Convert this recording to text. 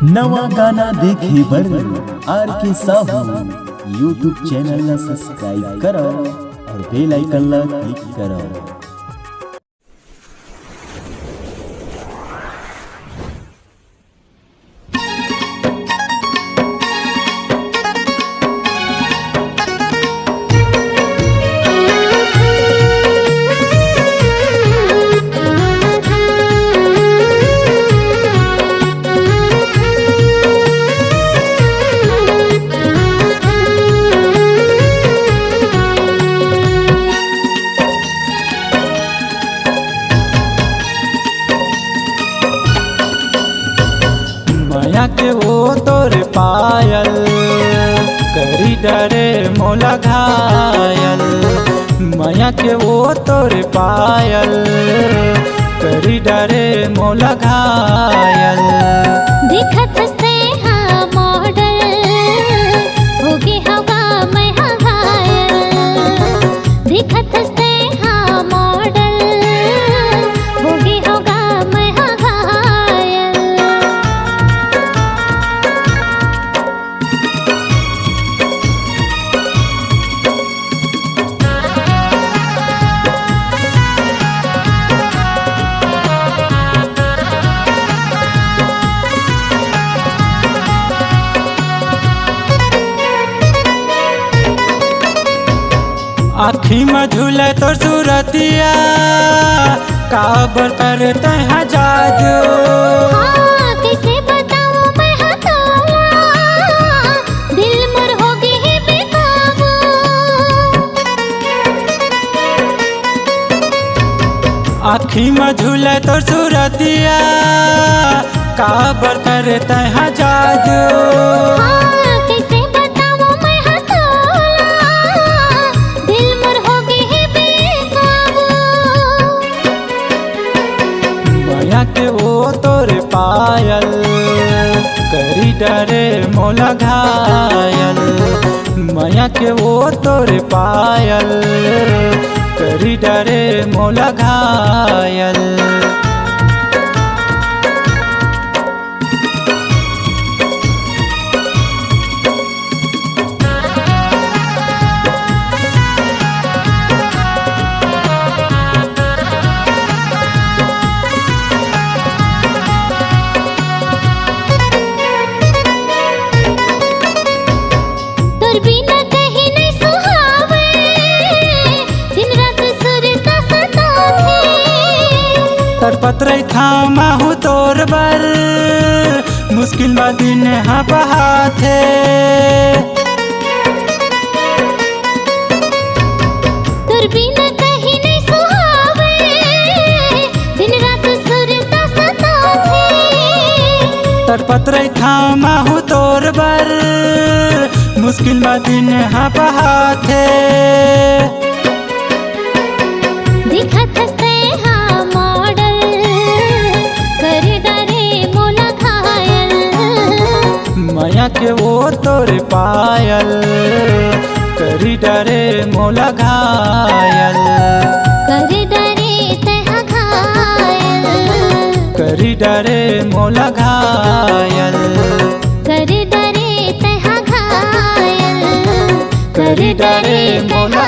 नवा गाना देखे बर आर के साहू यूट्यूब चैनल ला सब्सक्राइब करो और बेल आइकन ला क्लिक करो। माया के वो तोर पायल करी डरे मोला घायल। माया के वो तोर पायल करी डरे मोला घायल। दिखत हंसते हाँ मॉडल होगी हवा में हाँ घायल। दिखत हंसते हाँ मॉडल होगी हवा में हाँ घायल। आँखी में झूले तो सूरतिया काबर करते हैं जादू। हाँ, कैसे बताऊं मैं हाँ तोला, दिल मोर होगी है बेकाबू। आँखी में झूले तो सूरतिया काबर करते हैं जादू। हाँ, कैसे बताऊं मैं हाँ तोला, दिल मोर होगी है बेकाबू। माया के वो तोर पायल करी डरे मोला घायल। माया के वो तोर पायल करी डरे मोला घायल। तोर बिना कहीं नहीं सुहावे, दिन रात सुरता सतावे। तरपत रही थामा हूँ तोर बर, मुश्किल में दिन हाँ बहाथे। तोर बिना कहीं नहीं सुहावे, दिन रात सुरता सतावे। तरपत रही थामा हूँ तोर बर, मुश्किल में दिन हाँ बहाथे। दिखत हंसते हाँ मॉडल कर डरे मोला घायल। माया के वो तोर पायल करी डरे मोला घायल। कर डरे तहाँ घायल। करी डरे मोला घायल। कर डरे तहाँ घायल। करी डरे मोला